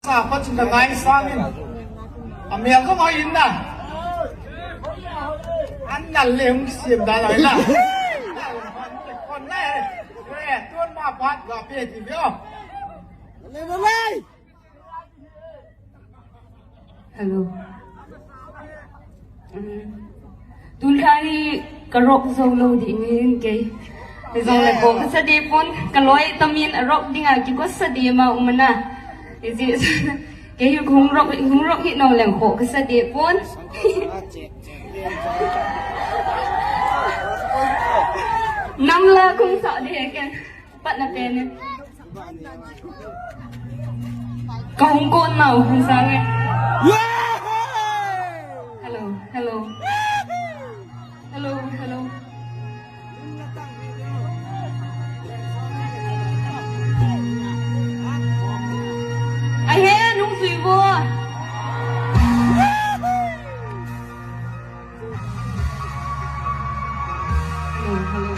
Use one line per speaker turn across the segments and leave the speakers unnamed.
sa pachin da ngai samin amiang ko mai inna an nal lem sim da lai la kon le tuan ma pat ga pe ti bio le
hello tulkai karok zolo di ngin ke zong le ko sadi pon kaloi tamin arok dinga ki ko sadi ma umana isi ke yu khung rok hi no leng ko sadi pon nam la khung sa de ke pat na pen ne kong kon nào không sao nghe hello hello hello hello ai hết đúng gì vô hello hello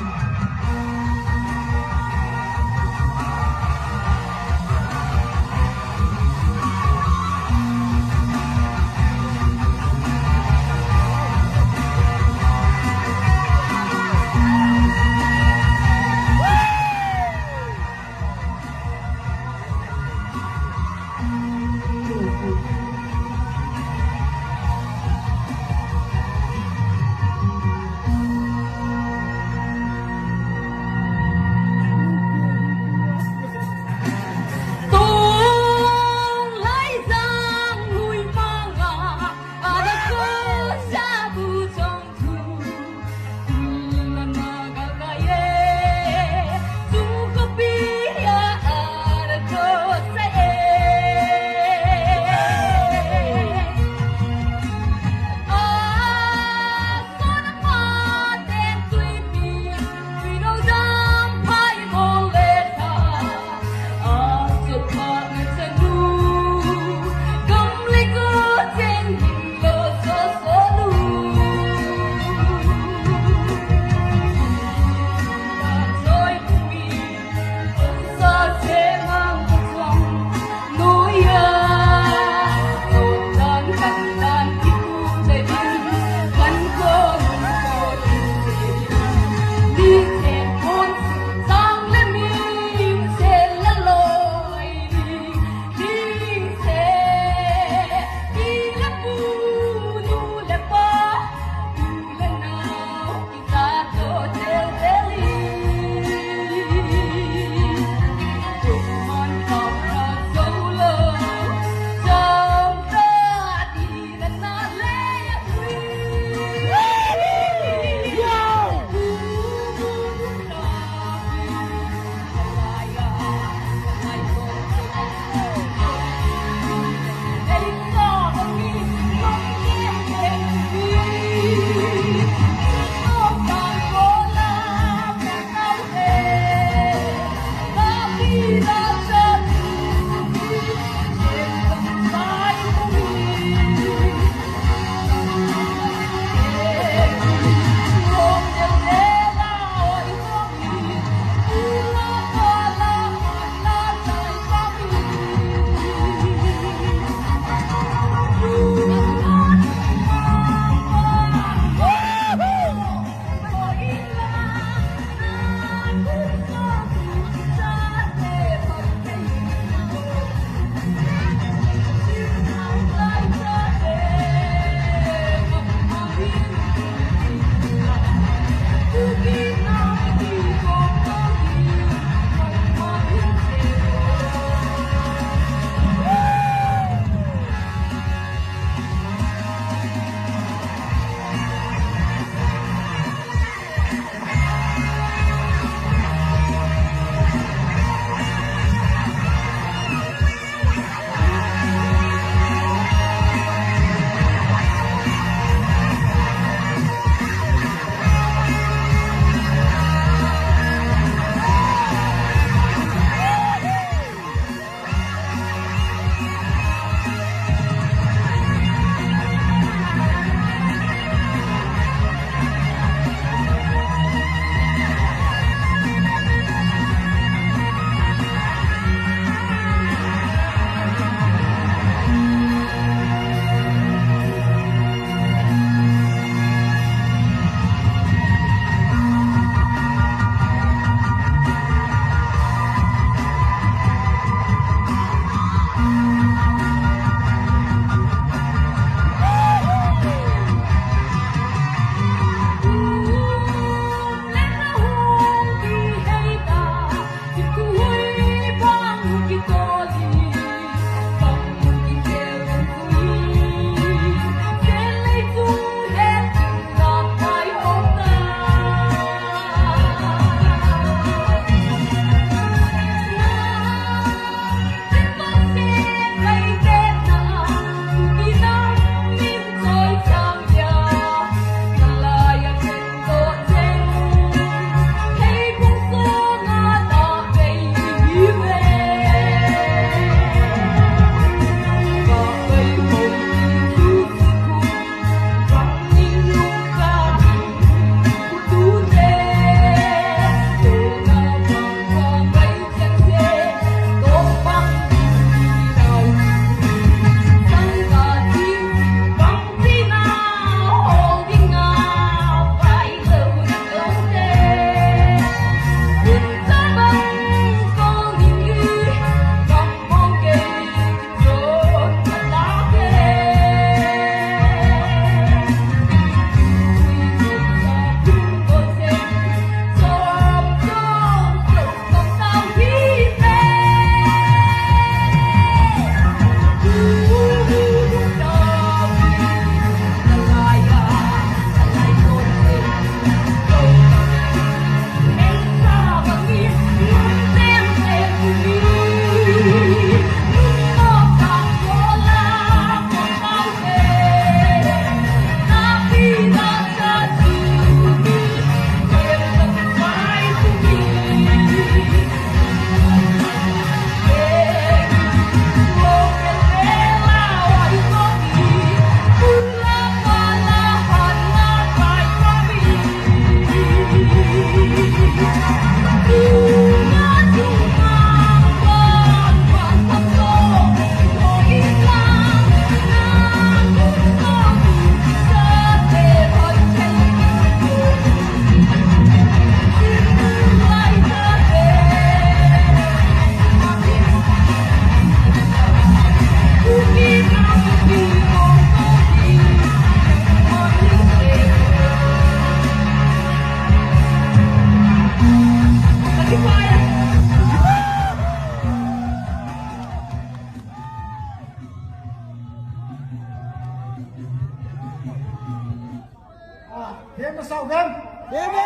Dia masuk kan?
Baby!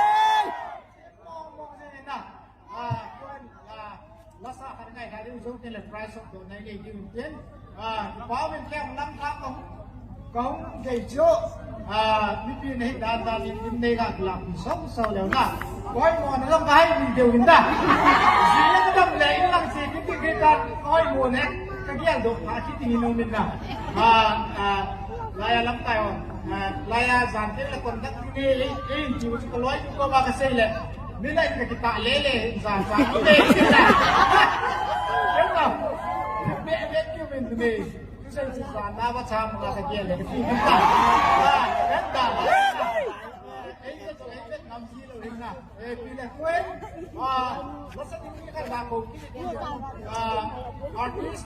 Ngomong sini nak. Kuan lasa hargai hari usung ni le price of donai ni diuntin. Bao bên kem lắm lắm không gầy chỗ. Mimi ni dah ni ni nak làm sống sau leo nak. Koi mon nó cái mình đều nhìn ta. Sini tu dah mulai lang sih kita koi mon ni. Kagian dok hati tinggi nomin nak. Laya lam tayo. Laya zanti le kontak ni jiwa tu kalau itu kau bagai sele. Bila kita lele zanti ni kita. Kenapa? Bet kau minta ni. Tu saya cakap nak baca muka kagian le. Kita. Kenapa? Itu namsi lo ringa. Bila kau masa ni kan aku artis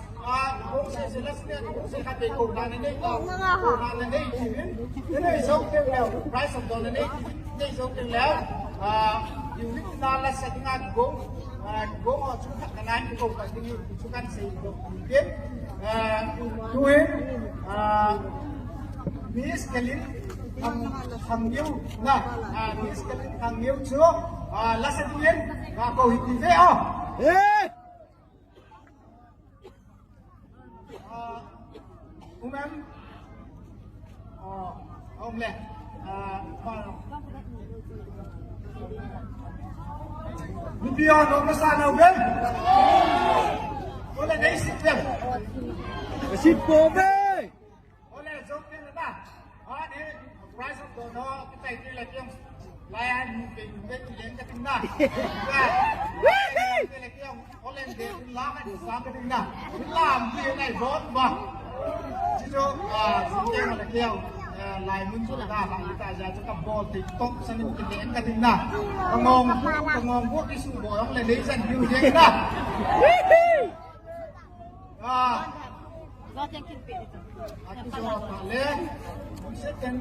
saya jelas ni saya kata kau nak ni ini esok tu price of dollar ni esok tuอยู่ที่นานและสักงานกงชุกขนาดกงกับที่ชุกันสี่กงเก็บดูเห็นมีสเกลินทำยิ้วนะมีสเกลินทำยิ้วชัวและสักเย็นก็หิติเฟ้อumem omle Video no masana ben. Oleh dai sikler.
Sipo be.
Oleh jokin na. Ni price of dono kita itu lagi yang layan ben yen ka tinna. Lagi yang oleh de lawan sam ka tinna. Lam pi nai rot ba. Jijo sing lagi yang lai muncul dah kita aja cakap bol TikTok sana mungkin dengan katina pengong buat isu borong le dei san view je dah
Lot yang kin pe itu.
aku jawab le second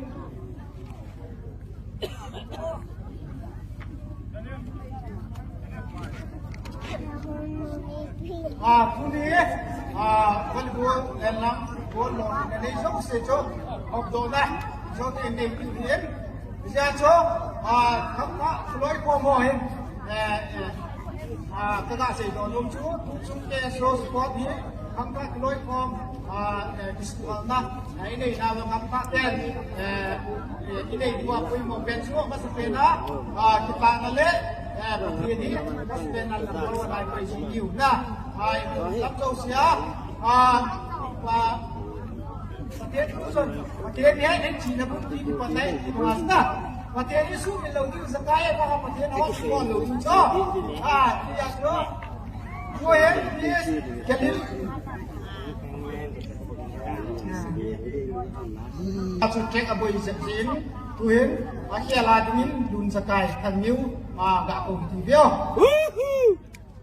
puni volleyball dalam bol ni sok sejo of dona so tin ni bien bisa cho khắp các lối qua mồi các bạn sẽ đón lông chú chúng ke so sport hi khắp các lối qua na ini na khắp các tên ini dua pun mau bensu masuk pena kita ngale begini masuk pena lalu naik ke sini nah lắm châu xía Matian usun, matian ni ay chỉ là công ty của này thì mà na, matian ni suốt mình đầu tư sang cái mà matian họ còn đầu tư cho, thì là đó, tôi ấy đi cái gì, aku cek apa yang sebelum, tuhen, akhirnya lah dingin dun sakai, thằng nhiêu, gak kau tu dia.